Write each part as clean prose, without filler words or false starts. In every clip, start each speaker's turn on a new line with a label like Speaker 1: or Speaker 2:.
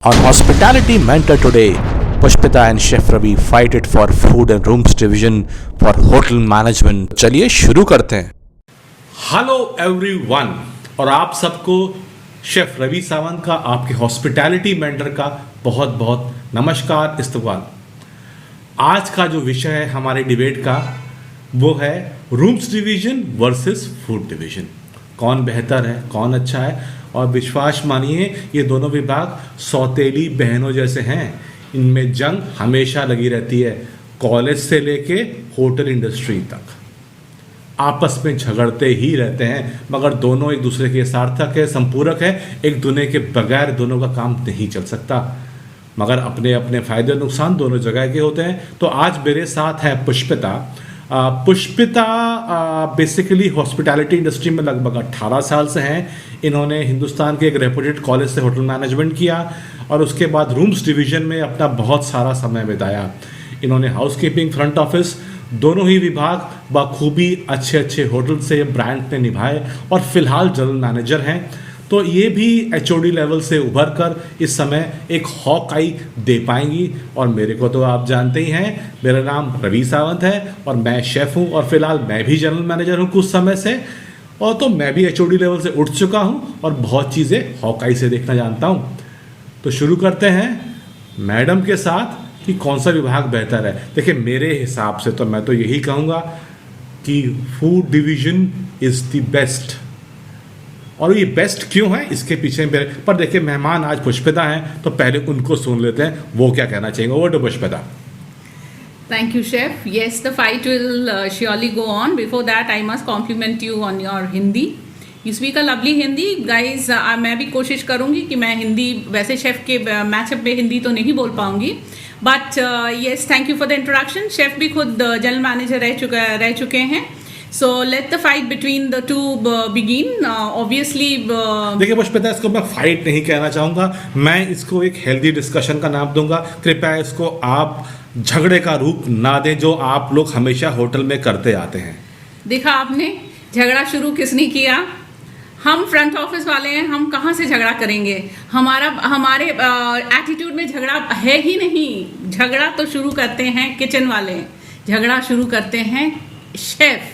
Speaker 1: On Hospitality Mentor today, Pushpita and Chef Ravi fight it for food and rooms division for hotel management. चलिए शुरू करते हैं.
Speaker 2: Hello everyone, और आप सबको शेफ रवि सावंत का आपके हॉस्पिटैलिटी मेंटर का बहुत बहुत नमस्कार, इस्तकबाल. आज का जो विषय है हमारे डिबेट का वो है rooms division versus food division. कौन बेहतर है, कौन अच्छा है. और विश्वास मानिए ये दोनों विभाग सौतेली बहनों जैसे हैं. इनमें जंग हमेशा लगी रहती है, कॉलेज से लेके होटल इंडस्ट्री तक. आपस में झगड़ते ही रहते हैं, मगर दोनों एक दूसरे के सार्थक है, संपूरक है. एक दूसरे के बगैर दोनों का काम नहीं चल सकता, मगर अपने अपने फायदे और नुकसान दोनों जगह के होते हैं. तो आज मेरे साथ है Pushpita. Pushpita basically hospitality industry में लगभग 18 साल से हैं. इन्होंने हिंदुस्तान के एक रेपुटेड कॉलेज से होटल मैनेजमेंट किया और उसके बाद रूम्स डिवीजन में अपना बहुत सारा समय बिताया. इन्होंने हाउसकीपिंग, फ्रंट ऑफिस दोनों ही विभाग बखूबी अच्छे अच्छे होटल से ब्रांड ने निभाए और फिलहाल जनरल मैनेजर हैं. तो ये भी HOD लेवल से उभर कर इस समय एक हॉक-आई दे पाएंगी. और मेरे को तो आप जानते ही हैं, मेरा नाम रवि सावंत है और मैं शेफ़ हूँ और फिलहाल मैं भी जनरल मैनेजर हूँ कुछ समय से. और तो मैं भी HOD लेवल से उठ चुका हूँ और बहुत चीज़ें हॉक-आई से देखना जानता हूँ. तो शुरू करते हैं मैडम के साथ कि कौन सा विभाग बेहतर है. देखिए, मेरे हिसाब से तो मैं तो यही कहूँगा कि food division is the best. और ये बेस्ट क्यों है इसके पीछे पर देखिए, मेहमान आज पुष्पिता हैं तो पहले उनको सुन लेते हैं, वो क्या कहना चाहेंगे. Over to Pushpita.
Speaker 3: Thank you, Chef. Yes, the fight will surely go on. Before that, I must compliment you on your Hindi. You speak a lovely Hindi, guys. मैं भी कोशिश करूँगी कि मैं हिंदी, वैसे शेफ के मैचअप में हिंदी तो नहीं बोल पाऊँगी, but yes, thank you for the introduction. Chef भी खुद जनरल मैनेजर रह चुके हैं. So let the fight between the two begin. Obviously,
Speaker 2: देखिए पुष्पिता, इसको मैं फाइट नहीं कहना चाहूँगा, मैं इसको एक हेल्दी डिस्कशन का नाम दूंगा. कृपया इसको आप झगड़े का रूप ना दें जो आप लोग हमेशा होटल में करते आते हैं.
Speaker 3: देखा आपने, झगड़ा शुरू किसने किया? हम फ्रंट ऑफिस वाले हैं, हम कहाँ से झगड़ा करेंगे? हमारे एटीट्यूड में झगड़ा है ही नहीं. झगड़ा तो शुरू करते हैं किचन वाले, झगड़ा शुरू करते हैं chef.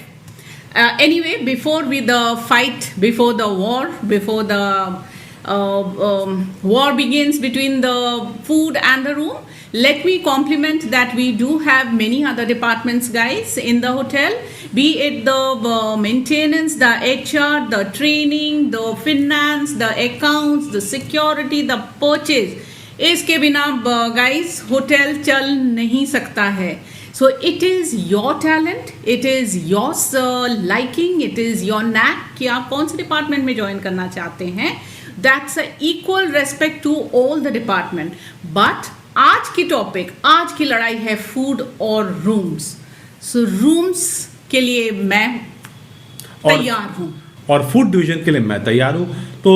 Speaker 3: Anyway, before the fight, before the war, before the war begins between the food and the room, let me compliment that we do have many other departments, guys, in the hotel. Be it the maintenance, the HR, the training, the finance, the accounts, the security, the purchase. इसके बिना guys hotel चल नहीं सकता है. So it is your talent, it is your liking, it is your knack कि आप कौन से डिपार्टमेंट में ज्वाइन करना चाहते हैं. That's a equal respect to all the department. But आज की टॉपिक, आज की लड़ाई है फूड और रूम्स. So रूम्स के लिए मैं तैयार हूँ
Speaker 2: और फूड डिवीजन के लिए मैं तैयार हूँ. तो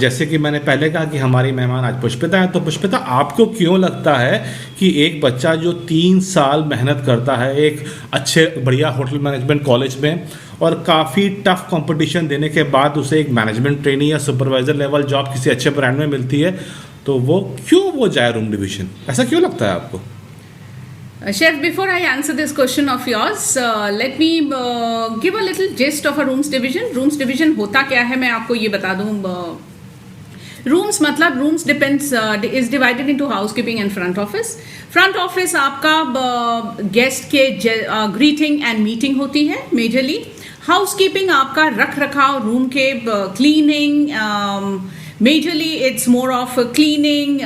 Speaker 2: जैसे कि मैंने पहले कहा कि हमारी मेहमान आज पुष्पिता है. तो पुष्पिता, आपको क्यों लगता है कि एक बच्चा जो 3 साल मेहनत करता है एक अच्छे बढ़िया होटल मैनेजमेंट कॉलेज में और काफ़ी टफ कंपटीशन देने के बाद उसे एक मैनेजमेंट ट्रेनी या सुपरवाइजर लेवल जॉब किसी अच्छे ब्रांड में मिलती है, तो वो जाए रूम डिवीजन? ऐसा क्यों लगता है आपको?
Speaker 3: Chef, before I answer this question of yours, let me give a little gist of a rooms division. Rooms division होता क्या है मैं आपको ये बता दूँ. Rooms मतलब rooms is divided into housekeeping and front office. Front office आपका guest के greeting and meeting होती है majorly. Housekeeping आपका रख रखाव रूम के cleaning. Majorly, it's more of cleaning,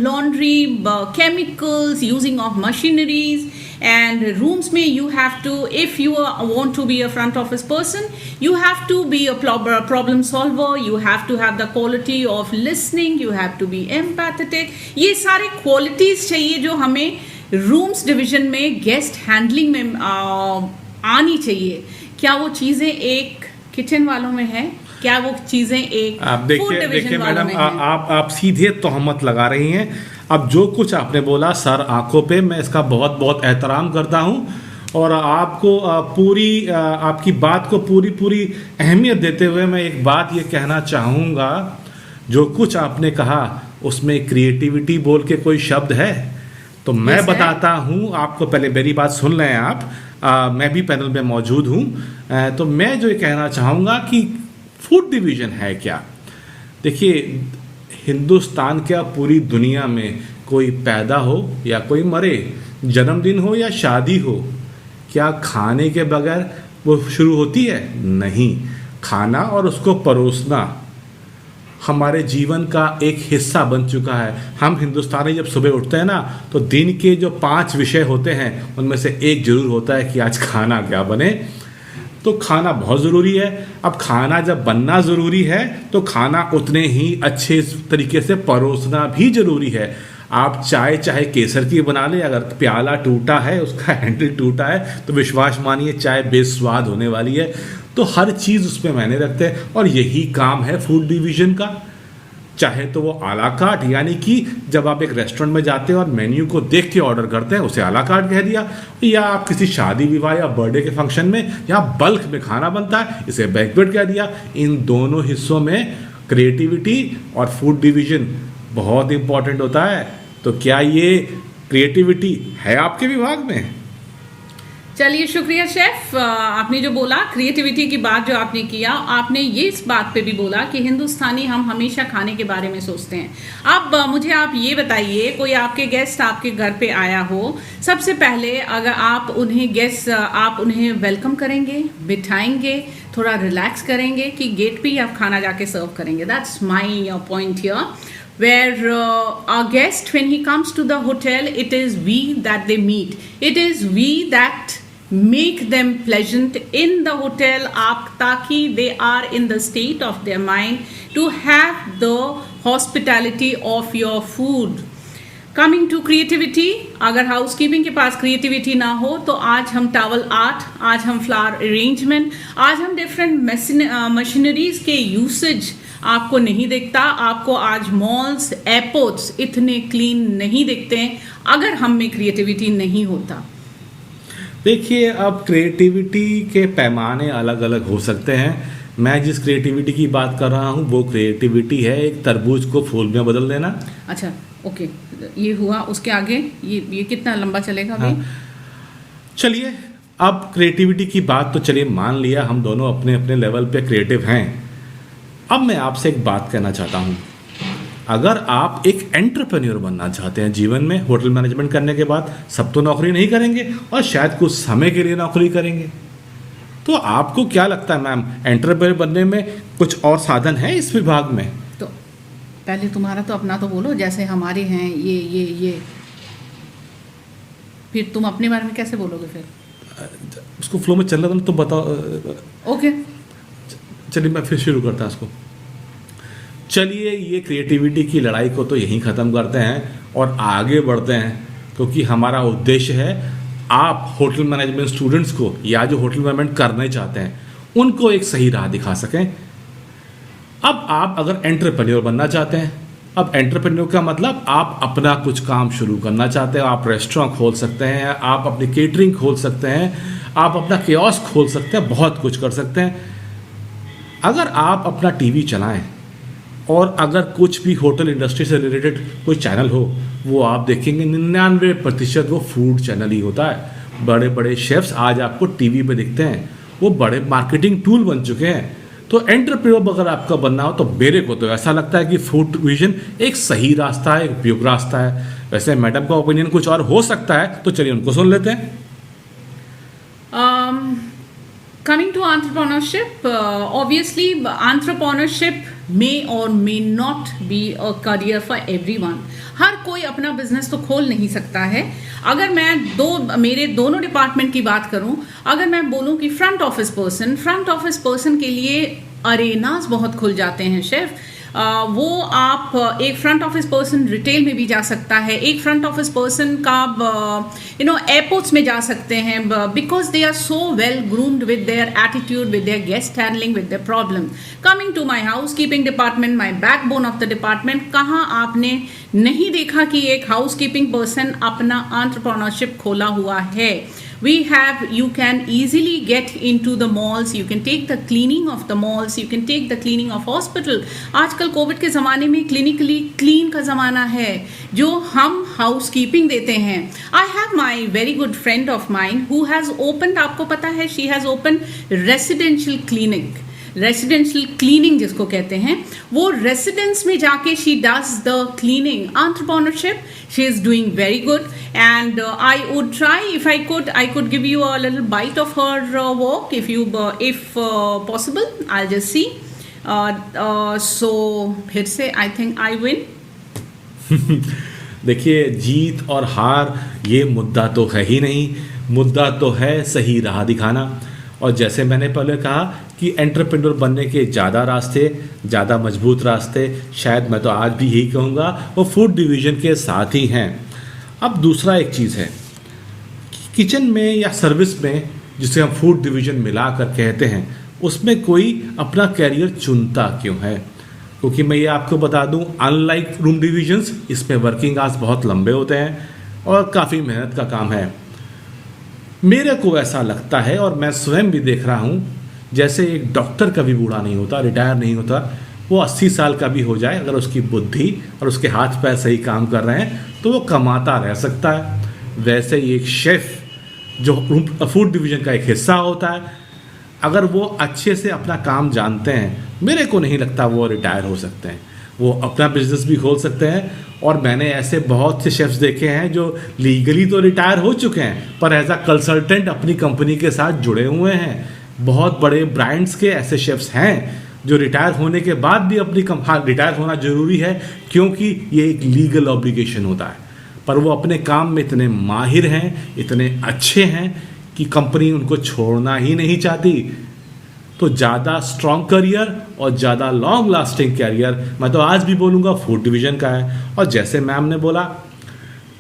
Speaker 3: laundry, chemicals, using of machineries, and rooms में you have to, if you want to be a front office person, you have to be a problem solver, you have to have the quality of listening, you have to be empathetic. ये सारे qualities चाहिए जो हमें rooms division में guest handling में आनी चाहिए. क्या वो चीज़ें एक किचन वालों में है? क्या वो चीजें एक
Speaker 2: देखिए मैडम, आप सीधे तोहमत लगा रही हैं. अब जो कुछ आपने बोला सर आंखों पे, मैं इसका बहुत बहुत एहतराम करता हूं और आपको आपकी बात को पूरी अहमियत देते हुए मैं एक बात ये कहना चाहूँगा, जो कुछ आपने कहा उसमें क्रिएटिविटी बोल के कोई शब्द है? तो मैं
Speaker 3: Yes, है।
Speaker 2: बताता हूँ आपको, पहले मेरी बात सुन लें आप। मैं भी पैनल में मौजूद हूँ। तो मैं जो ये कहना चाहूँगा कि फूड डिवीज़न है क्या। देखिए, हिंदुस्तान क्या, पूरी दुनिया में कोई पैदा हो या कोई मरे, जन्मदिन हो या शादी हो, क्या खाने के बगैर वो शुरू होती है? नहीं। खाना और उसको परोसना हमारे जीवन का एक हिस्सा बन चुका है। हम हिंदुस्तानी जब सुबह उठते हैं ना, तो दिन के जो 5 विषय होते हैं उनमें से एक जरूर होता है कि आज खाना क्या बने। तो खाना बहुत ज़रूरी है। अब खाना जब बनना ज़रूरी है तो खाना उतने ही अच्छे तरीके से परोसना भी ज़रूरी है। आप चाय चाहे केसर की बना लें, अगर प्याला टूटा है, उसका हैंडल टूटा है, तो विश्वास मानिए चाय बेस्वाद होने वाली है। तो हर चीज़ उसमें मायने रखते हैं और यही काम है फूड डिवीज़न का। चाहे तो वो आला कार्ट, यानी कि जब आप एक रेस्टोरेंट में जाते हैं और मेन्यू को देख के ऑर्डर करते हैं, उसे आला कार्ट कह दिया, या आप किसी शादी विवाह या बर्थडे के फंक्शन में या बल्क में खाना बनता है, इसे बैंक्वेट कह दिया। इन दोनों हिस्सों में क्रिएटिविटी और फूड डिवीज़न बहुत इंपॉर्टेंट होता है। तो क्या ये क्रिएटिविटी है आपके विभाग में?
Speaker 3: चलिए, शुक्रिया शेफ। आपने जो बोला क्रिएटिविटी की बात जो आपने किया, आपने ये इस बात पे भी बोला कि हिंदुस्तानी हम हमेशा खाने के बारे में सोचते हैं। अब मुझे आप ये बताइए, कोई आपके गेस्ट आपके घर पे आया हो, सबसे पहले अगर आप उन्हें वेलकम करेंगे, बिठाएंगे, थोड़ा रिलैक्स करेंगे, कि गेट पे ही आप खाना जाके सर्व करेंगे? That's my point here, where our guest, when he comes to the hotel, it is we that they meet, it is we that make them pleasant in the hotel, ताकि they are in the state of their mind to have the hospitality of your food. Coming to creativity, अगर housekeeping के पास creativity ना हो तो आज हम towel art, आज हम फ्लावर अरेंजमेंट, आज हम डिफरेंट मशीनरीज के यूसेज आपको नहीं दिखता। आपको आज मॉल्स, एयरपोर्ट्स इतने क्लीन नहीं दिखते हैं अगर हम में क्रिएटिविटी नहीं होता।
Speaker 2: देखिए, अब क्रिएटिविटी के पैमाने अलग अलग हो सकते हैं। मैं जिस क्रिएटिविटी की बात कर रहा हूँ वो क्रिएटिविटी है एक तरबूज को फूल में बदल देना।
Speaker 3: अच्छा, ओके, ये हुआ। उसके आगे ये कितना लंबा चलेगा अभी?
Speaker 2: हाँ। चलिए, अब क्रिएटिविटी की बात तो चलिए मान लिया, हम दोनों अपने अपने लेवल पे क्रिएटिव हैं। अब मैं आपसे एक बात कहना चाहता हूँ, अगर आप एक एंटरप्रेन्योर बनना चाहते हैं जीवन में, होटल मैनेजमेंट करने के बाद सब तो नौकरी नहीं करेंगे और शायद कुछ समय के लिए नौकरी करेंगे, तो आपको क्या लगता है मैम, एंटरप्रेन्योर बनने में कुछ और साधन है इस विभाग में?
Speaker 3: तो पहले तुम्हारा तो अपना तो बोलो, जैसे हमारे हैं ये फिर तुम अपने बारे में कैसे बोलोगे? फिर
Speaker 2: उसको फ्लो में चल रहा था तो बताओ।
Speaker 3: ओके,
Speaker 2: चलिए मैं फिर शुरू करता हूँ इसको। चलिए, ये क्रिएटिविटी की लड़ाई को तो यहीं ख़त्म करते हैं और आगे बढ़ते हैं, क्योंकि हमारा उद्देश्य है आप होटल मैनेजमेंट स्टूडेंट्स को या जो होटल मैनेजमेंट करने चाहते हैं उनको एक सही राह दिखा सकें। अब आप अगर एंटरप्रेन्योर बनना चाहते हैं, अब एंटरप्रेन्योर का मतलब आप अपना कुछ काम शुरू करना चाहते हैं। आप रेस्टोरेंट खोल सकते हैं, आप अपनी केटरिंग खोल सकते हैं, आप अपना कियोस्क खोल सकते हैं, बहुत कुछ कर सकते हैं। अगर आप अपना टीवी चलाएं और अगर कुछ भी होटल इंडस्ट्री से रिलेटेड कोई चैनल हो, वो आप देखेंगे 99% वो फूड चैनल ही होता है। बड़े बड़े शेफ्स आज आपको टीवी पे दिखते हैं, वो बड़े मार्केटिंग टूल बन चुके हैं। तो एंटरप्रेन्योर अगर आपका बनना हो तो मेरे को तो ऐसा लगता है कि फूड डिवीजन एक सही रास्ता है, एक उपयुक्त रास्ता है। वैसे मैडम का ओपिनियन कुछ और हो सकता है, तो चलिए उनको सुन लेते हैं।
Speaker 3: Coming to entrepreneurship, obviously entrepreneurship may or may not be a career for everyone. हर कोई अपना बिजनेस तो खोल नहीं सकता है। अगर मैं मेरे दोनों डिपार्टमेंट की बात करूं, अगर मैं बोलूं कि फ्रंट ऑफिस पर्सन के लिए अरेनास बहुत खुल जाते हैं शेफ। वो आप एक फ्रंट ऑफिस पर्सन रिटेल में भी जा सकता है, एक फ्रंट ऑफिस पर्सन का एयरपोर्ट्स में जा सकते हैं, because they are so well groomed with their attitude, with their guest handling, with their problem. Coming to my housekeeping department, my backbone of the department, कहाँ आपने नहीं देखा कि एक हाउस कीपिंग पर्सन अपना एंटरप्रेन्योरशिप खोला हुआ है. You can easily get into the malls, you can take the cleaning of the malls, you can take the cleaning of hospital. आजकल कोविड के ज़माने में क्लिनिकली क्लीन का ज़माना है जो हम हाउस कीपिंग देते हैं. I have my very good friend of mine who has opened, आपको पता है, she has opened residential cleaning जिसको कहते हैं, वो रेसिडेंस में जाके she does the cleaning entrepreneurship. She is doing very good and I would try if I could give you a little bite of her work if possible. I'll just see. So फिर से I think I win.
Speaker 2: देखिए, जीत और हार ये मुद्दा तो है ही नहीं, मुद्दा तो है सही राह दिखाना. और जैसे मैंने पहले कहा कि एंटरप्रेन्योर बनने के ज़्यादा रास्ते, ज़्यादा मजबूत रास्ते, शायद मैं तो आज भी यही कहूँगा, वो फूड डिवीज़न के साथ ही हैं. अब दूसरा एक चीज़ है, किचन में या सर्विस में जिसे हम फूड डिवीज़न मिलाकर कहते हैं, उसमें कोई अपना कैरियर चुनता क्यों है? क्योंकि मैं ये आपको बता दूं, अनलाइक रूम डिवीजन्स, इसमें वर्किंग आवर्स बहुत लंबे होते हैं और काफ़ी मेहनत का काम है. मेरे को ऐसा लगता है और मैं स्वयं भी देख रहा हूँ, जैसे एक डॉक्टर कभी बूढ़ा नहीं होता, रिटायर नहीं होता. वो 80 साल का भी हो जाए, अगर उसकी बुद्धि और उसके हाथ पैर सही काम कर रहे हैं तो वो कमाता रह सकता है. वैसे ही एक शेफ़ जो फूड डिवीज़न का एक हिस्सा होता है, अगर वो अच्छे से अपना काम जानते हैं, मेरे को नहीं लगता वो रिटायर हो सकते हैं. वो अपना बिजनेस भी खोल सकते हैं. और मैंने ऐसे बहुत से शेफ्स देखे हैं जो लीगली तो रिटायर हो चुके हैं, पर एज अ कंसल्टेंट अपनी कंपनी के साथ जुड़े हुए हैं. बहुत बड़े ब्रांड्स के ऐसे शेफ्स हैं जो रिटायर होने के बाद भी अपनी रिटायर होना ज़रूरी है क्योंकि ये एक लीगल ऑब्लिगेशन होता है, पर वो अपने काम में इतने माहिर हैं, इतने अच्छे हैं कि कंपनी उनको छोड़ना ही नहीं चाहती. तो ज़्यादा स्ट्रॉन्ग करियर और ज़्यादा लॉन्ग लास्टिंग करियर मैं तो आज भी बोलूँगा फूड डिवीज़न का है. और जैसे मैम ने बोला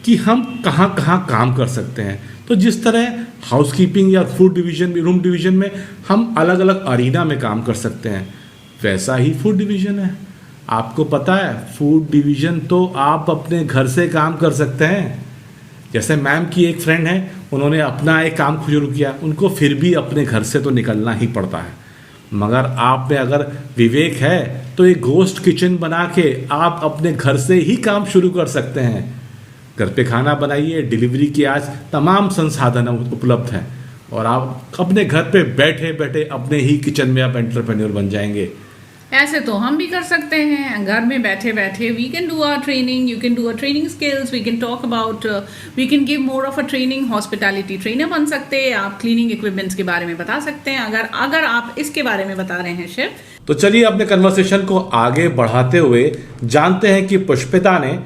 Speaker 2: कि हम कहाँ कहाँ काम कर सकते हैं, तो जिस तरह हाउसकीपिंग या फूड डिवीज़न, रूम डिवीज़न में हम अलग अलग अरीना में काम कर सकते हैं, वैसा ही फूड डिवीज़न है. आपको पता है, फूड डिवीज़न तो आप अपने घर से काम कर सकते हैं. जैसे मैम की एक फ्रेंड है, उन्होंने अपना एक काम शुरू किया, उनको फिर भी अपने घर से तो निकलना ही पड़ता है. मगर आप में अगर विवेक है तो एक घोस्ट किचन बना के आप अपने घर से ही काम शुरू कर सकते हैं. घर पे खाना बनाइए, डिलीवरी के आज तमाम संसाधन उपलब्ध हैं और आप अपने घर पे बैठे बैठे अपने ही किचन में आप एंटरप्रेन्योर बन जाएंगे.
Speaker 3: ऐसे तो हम भी कर सकते हैं घर में बैठे बैठे. We can do our training, you can do a training skills, we can talk about, we can give more of a training. Hospitality trainer बन सकते हैं आप, क्लीनिंग इक्विपमेंट्स के बारे में बता सकते हैं अगर आप इसके बारे में बता रहे हैं शेफ.
Speaker 2: तो चलिए अपने कन्वर्सेशन को आगे बढ़ाते हुए जानते हैं कि पुष्पिता ने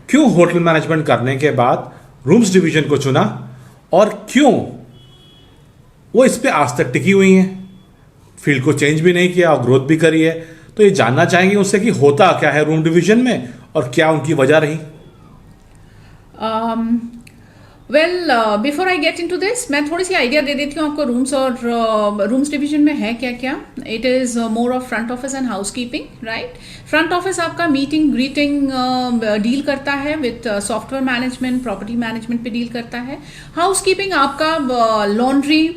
Speaker 2: क्यों होटल मैनेजमेंट करने के बाद रूम्स डिवीजन को चुना और क्यों वो इस पे आज तक टिकी हुई हैं, फील्ड को चेंज भी नहीं किया और ग्रोथ भी करी है. तो ये जानना चाहेंगे उससे कि होता क्या है रूम डिवीजन में और क्या उनकी वजह रही.
Speaker 3: Before I get into this, मैं थोड़ी सी आइडिया दे देती हूँ आपको रूम्स और रूम्स डिवीजन में है क्या क्या. It is more of front office and house keeping, right. Front office आपका मीटिंग ग्रीटिंग डील करता है with software management, property management पे डील करता है. हाउस कीपिंग आपका laundry,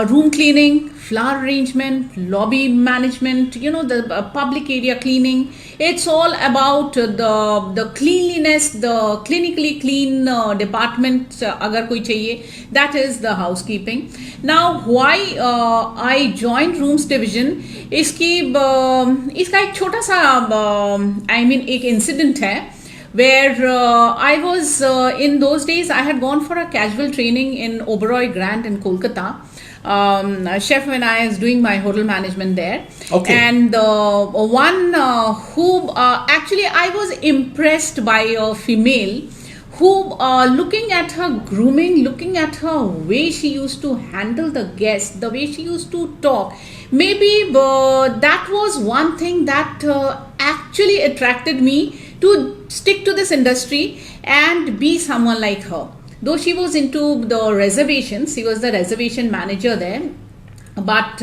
Speaker 3: room cleaning, flower arrangement, lobby management, the public area cleaning. It's all about the cleanliness, the clinically clean department अगर कोई चाहिए, that is the housekeeping. Now why I joined rooms division, इसका एक छोटा सा एक incident है where I was in those days I had gone for a casual training in Oberoi Grand in Kolkata. Chef, when I was doing my hotel management there.
Speaker 2: Okay.
Speaker 3: And one who actually I was impressed by a female who looking at her grooming, looking at her way she used to handle the guests, the way she used to talk, maybe that was one thing that actually attracted me to stick to this industry and be someone like her. Though she was into the reservations, she was the reservation manager there. But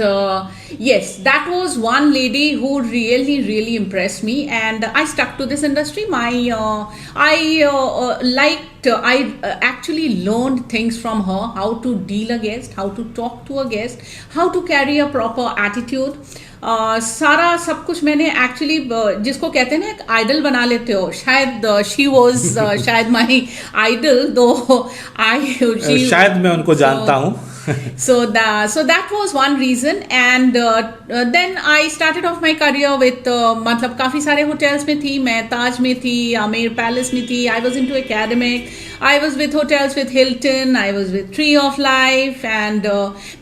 Speaker 3: yes, that was one lady who really impressed me, and I stuck to this industry. I actually learned things from her: how to deal a guest, how to talk to a guest, how to carry a proper attitude. सारा सब कुछ मैंने actually, जिसको कहते हैं ना एक idol बना लेते हो, शायद शी वॉज शायद माई आइडल, दो आई
Speaker 2: शायद मैं उनको जानता हूँ.
Speaker 3: So that was one reason, and then I started off my career with मतलब काफ़ी सारे hotels में थी मैं. ताज में थी, आमेर पैलेस में थी. I was into academic. I was with hotels with Hilton. I was with Tree of Life, and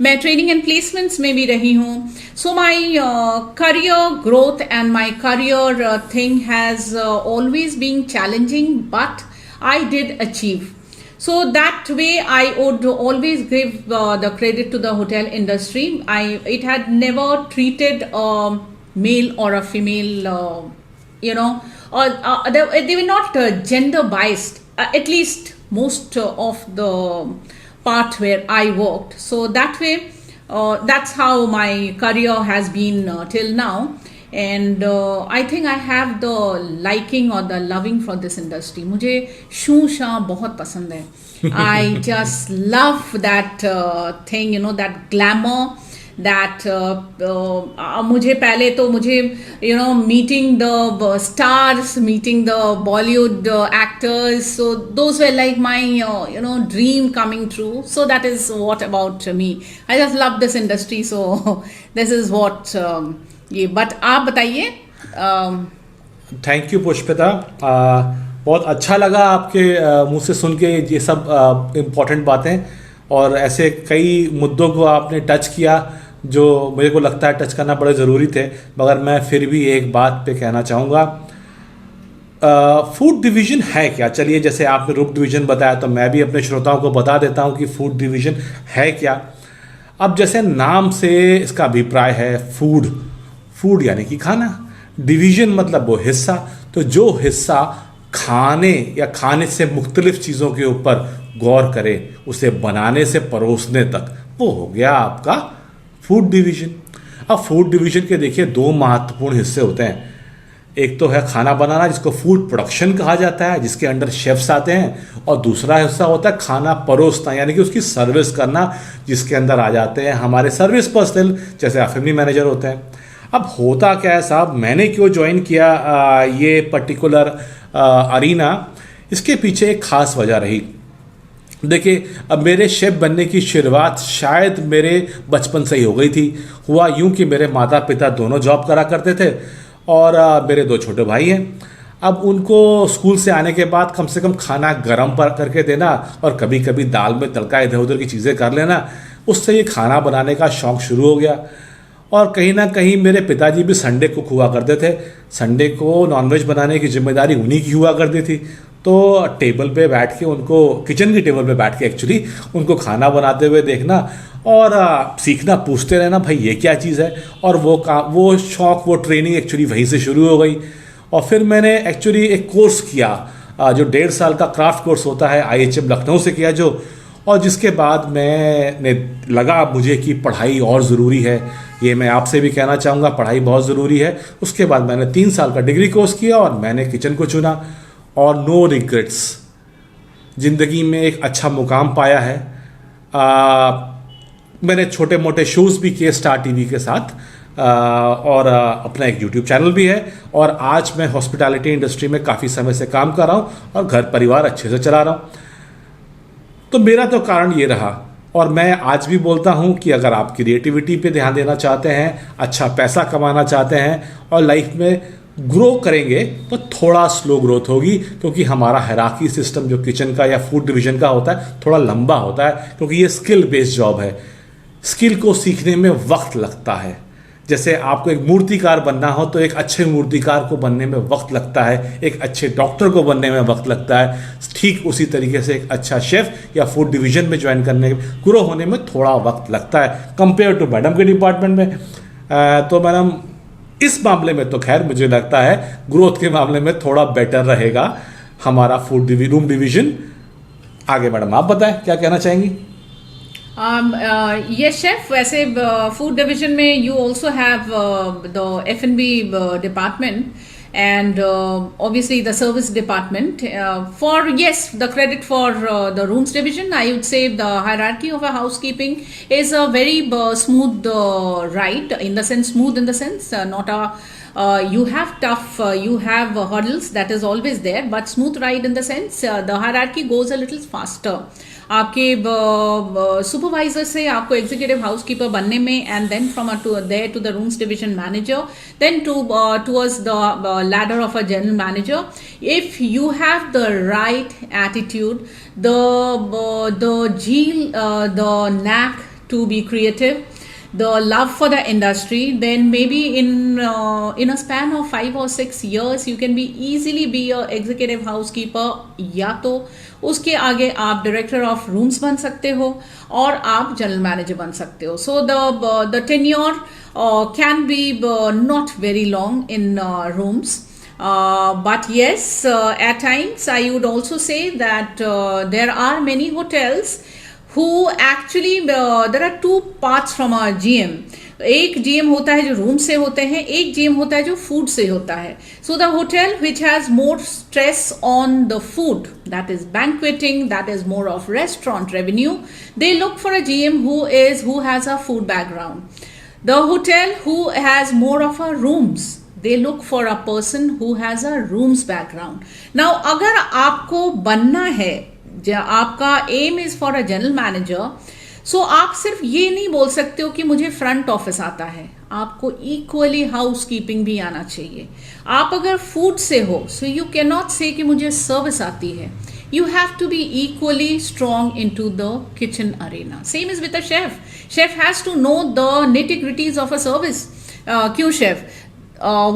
Speaker 3: मैं training and placements में भी रही हूँ. So my career growth and my career thing has always been challenging, but I did achieve. So that way I would always give the credit to the hotel industry. It had never treated a male or a female, or they were not gender biased, at least most of the part where I worked. So that way, that's how my career has been till now. And I think I have the liking or the loving for this industry. मुझे शू शा बहुत पसंद है. I just love that thing, that glamour, that मुझे पहले तो मुझे meeting the stars, meeting the Bollywood actors, so those were like my dream coming true. So that is what about me. I just love this industry, so this is what ये. But आप बताइए.
Speaker 2: Thank you Pushpita. बहुत अच्छा लगा आपके मुंह से सुन के ये सब इम्पोर्टेंट बातें, और ऐसे कई मुद्दों को आपने टच किया जो मुझे को लगता है टच करना बड़े ज़रूरी थे. मगर मैं फिर भी एक बात पे कहना चाहूँगा. फूड डिवीज़न है क्या? चलिए, जैसे आपने रूम डिवीज़न बताया तो मैं भी अपने श्रोताओं को बता देता हूँ कि फूड डिवीज़न है क्या. अब जैसे नाम से इसका अभिप्राय है फूड यानी कि खाना, डिवीज़न मतलब वो हिस्सा. तो जो हिस्सा खाने या खाने से मुख्तलिफ चीज़ों के ऊपर गौर करे, उसे बनाने से परोसने तक, वो हो गया आपका फूड डिवीज़न. अब फूड डिवीज़न के देखिए दो महत्वपूर्ण हिस्से होते हैं. एक तो है खाना बनाना, जिसको फूड प्रोडक्शन कहा जाता है, जिसके अंडर शेफ्स आते हैं. और दूसरा हिस्सा होता है खाना परोसना, यानी कि उसकी सर्विस करना, जिसके अंदर आ जाते हैं हमारे सर्विस पर्सनल, जैसे फैमिली मैनेजर होते हैं. अब होता क्या है साहब, मैंने क्यों ज्वाइन किया ये पर्टिकुलर अरीना, इसके पीछे एक ख़ास वजह रही. देखिए, अब मेरे शेफ़ बनने की शुरुआत शायद मेरे बचपन से ही हो गई थी. हुआ यूं कि मेरे माता पिता दोनों जॉब करा करते थे, और मेरे दो छोटे भाई हैं. अब उनको स्कूल से आने के बाद कम से कम खाना गर्म पर करके देना, और कभी कभी दाल में तड़का इधर उधर की चीज़ें कर लेना, उससे ये खाना बनाने का शौक़ शुरू हो गया. और कहीं ना कहीं मेरे पिताजी भी संडे कुक हुआ करते थे. संडे को नॉनवेज बनाने की जिम्मेदारी उन्हीं की हुआ करती थी. तो टेबल पे बैठ के उनको, किचन की टेबल पे बैठ के एक्चुअली उनको खाना बनाते हुए देखना और सीखना, पूछते रहना भाई ये क्या चीज़ है. और वो शौक़, वो ट्रेनिंग एक्चुअली वहीं से शुरू हो गई. और फिर मैंने एक्चुअली एक कोर्स किया जो 1.5 साल का क्राफ्ट कोर्स होता है, IHM लखनऊ से किया जो. और जिसके बाद मैंने लगा मुझे कि पढ़ाई और ज़रूरी है. ये मैं आपसे भी कहना चाहूँगा, पढ़ाई बहुत ज़रूरी है. उसके बाद मैंने 3 साल का डिग्री कोर्स किया और मैंने किचन को चुना. और नो रिग्रेट्स, ज़िंदगी में एक अच्छा मुकाम पाया है. मैंने छोटे मोटे शोज़ भी किए स्टार टीवी के साथ, और अपना एक यूट्यूब चैनल भी है. और आज मैं हॉस्पिटैलिटी इंडस्ट्री में काफ़ी समय से काम कर रहा हूँ और घर परिवार अच्छे से चला रहा हूँ. तो मेरा तो कारण ये रहा. और मैं आज भी बोलता हूँ कि अगर आप क्रिएटिविटी पे ध्यान देना चाहते हैं, अच्छा पैसा कमाना चाहते हैं और लाइफ में ग्रो करेंगे, तो थोड़ा स्लो ग्रोथ होगी. क्योंकि हमारा हायरार्की सिस्टम जो किचन का या फूड डिवीज़न का होता है थोड़ा लंबा होता है, क्योंकि ये स्किल बेस्ड जॉब है. स्किल को सीखने में वक्त लगता है. जैसे आपको एक मूर्तिकार बनना हो तो एक अच्छे मूर्तिकार को बनने में वक्त लगता है, एक अच्छे डॉक्टर को बनने में वक्त लगता है. ठीक उसी तरीके से एक अच्छा शेफ़ या फूड डिवीज़न में ज्वाइन करने, ग्रो होने में थोड़ा वक्त लगता है कंपेयर टू मैडम के डिपार्टमेंट में. तो मैडम इस मामले में तो खैर मुझे लगता है ग्रोथ के मामले में थोड़ा बेटर रहेगा हमारा रूम डिवीज़न. आगे मैडम आप बताएं क्या कहना चाहेंगी.
Speaker 3: Yes, chef. वैसे food division में you also have the F&B department and obviously the service department. The credit for the rooms division, I would say the hierarchy of a housekeeping is a very smooth ride, in the sense, smooth in the sense, not a you have tough, you have hurdles, that is always there, but smooth ride in the sense the hierarchy goes a little faster. आपके supervisor से आपको executive housekeeper बनने में, and then from there to the rooms division manager, then towards the ladder of a general manager. If you have the right attitude, the zeal, the knack to be creative, the love for the industry, then maybe in a span of 5 or 6 years you can be easily be a executive housekeeper, या तो उसके आगे आप director of rooms बन सकते हो और आप जनरल मैनेजर बन सकते हो. So the tenure can be not very long in rooms. But yes, at times I would also say that there are many hotels who actually there are two parts from our GM. एक GM होता है जो room से होते हैं, एक GM होता है जो फूड से होता है. So the hotel which has more stress on the food, that is banqueting, that is more of restaurant revenue, they look for a GM who has a food background. The hotel who has more of a rooms, they look for a person who has a rooms background. Now अगर आपको बनना है, आपका aim is for a general manager, so आप सिर्फ ये नहीं बोल सकते हो कि मुझे फ्रंट ऑफिस आता है, आपको इक्वली हाउस कीपिंग भी आना चाहिए. आप अगर फूड से हो, सो यू कैन नॉट से कि मुझे सर्विस आती है. You have to be equally strong into the kitchen arena. Same is with a chef. Chef has to know the nitty-gritties of a service. क्यों chef?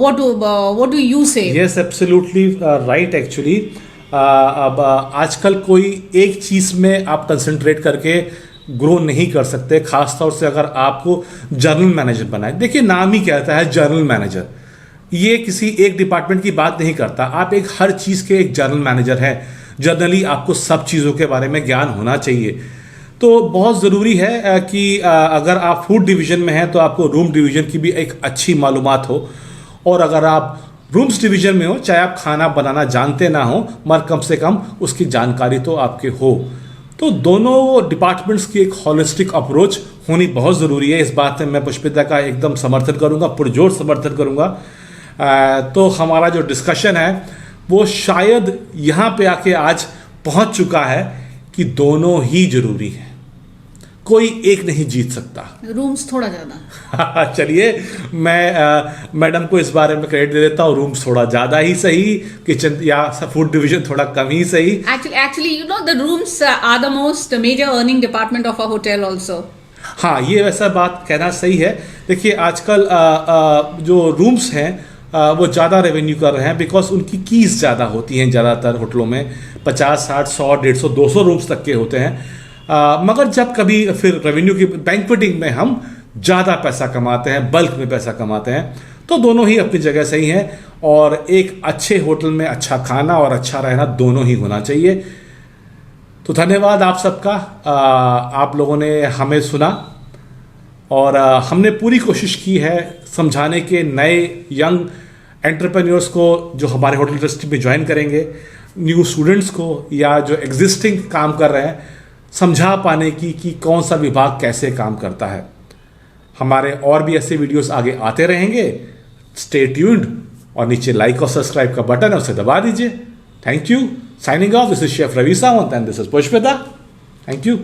Speaker 3: What do you say?
Speaker 2: Yes, absolutely right actually. अब आजकल कोई एक चीज़ में आप concentrate करके grow नहीं कर सकते, खास तौर से अगर आपको जनरल मैनेजर बनाए. देखिए, नाम ही कहता है जनरल मैनेजर, ये किसी एक डिपार्टमेंट की बात नहीं करता. आप एक हर चीज़ के एक जनरल मैनेजर हैं. जनरली आपको सब चीज़ों के बारे में ज्ञान होना चाहिए. तो बहुत ज़रूरी है कि अगर आप फूड डिवीज़न में हैं तो आपको रूम डिवीज़न की भी एक अच्छी मालूमात हो, और अगर आप रूम्स डिवीज़न में हो, चाहे आप खाना बनाना जानते ना हो, मगर कम से कम उसकी जानकारी तो आपके हो. तो दोनों डिपार्टमेंट्स की एक होलिस्टिक अप्रोच होनी बहुत ज़रूरी है. इस बात में मैं पुष्पिता का एकदम समर्थन करूंगा, पुरजोर समर्थन करूंगा. तो हमारा जो डिस्कशन है वो शायद यहाँ पे आके आज पहुँच चुका है कि दोनों ही जरूरी हैं, कोई एक नहीं जीत सकता.
Speaker 3: रूम्स थोड़ा ज़्यादा.
Speaker 2: चलिए, मैं मैडम को इस बारे में क्रेडिट दे देता हूँ. रूम्स थोड़ा ज़्यादा ही सही, किचन या फूड डिवीजन थोड़ा कम ही सही.
Speaker 3: Actually, you know, the rooms are the most major earning department of a hotel also.
Speaker 2: हाँ, ये वैसा बात कहना सही है. देखिए, आजकल जो रूम्स हैं वो ज़्यादा रेवेन्यू कर रहे हैं, बिकॉज उनकी कीज़ ज़्यादा होती हैं. ज़्यादातर होटलों में 50, 60, 100, 150, 200 रूम्स तक के होते हैं. मगर जब कभी फिर रेवेन्यू की बैंक्वेटिंग में हम ज़्यादा पैसा कमाते हैं, बल्क में पैसा कमाते हैं, तो दोनों ही अपनी जगह सही हैं. और एक अच्छे होटल में अच्छा खाना और अच्छा रहना दोनों ही होना चाहिए. तो धन्यवाद आप सबका. आप लोगों ने हमें सुना और हमने पूरी कोशिश की है समझाने के नए यंग एंटरप्रेन्योर्स को जो हमारे होटल इंडस्ट्री में ज्वाइन करेंगे, न्यू स्टूडेंट्स को या जो एग्जिस्टिंग काम कर रहे हैं, समझा पाने की कि कौन सा विभाग कैसे काम करता है. हमारे और भी ऐसे वीडियोस आगे आते रहेंगे. स्टे ट्यून्ड, और नीचे लाइक और सब्सक्राइब का बटन है, उसे दबा दीजिए. Thank you. Signing off. This is chef Ravi Sawant and this is Pushpita. Thank you.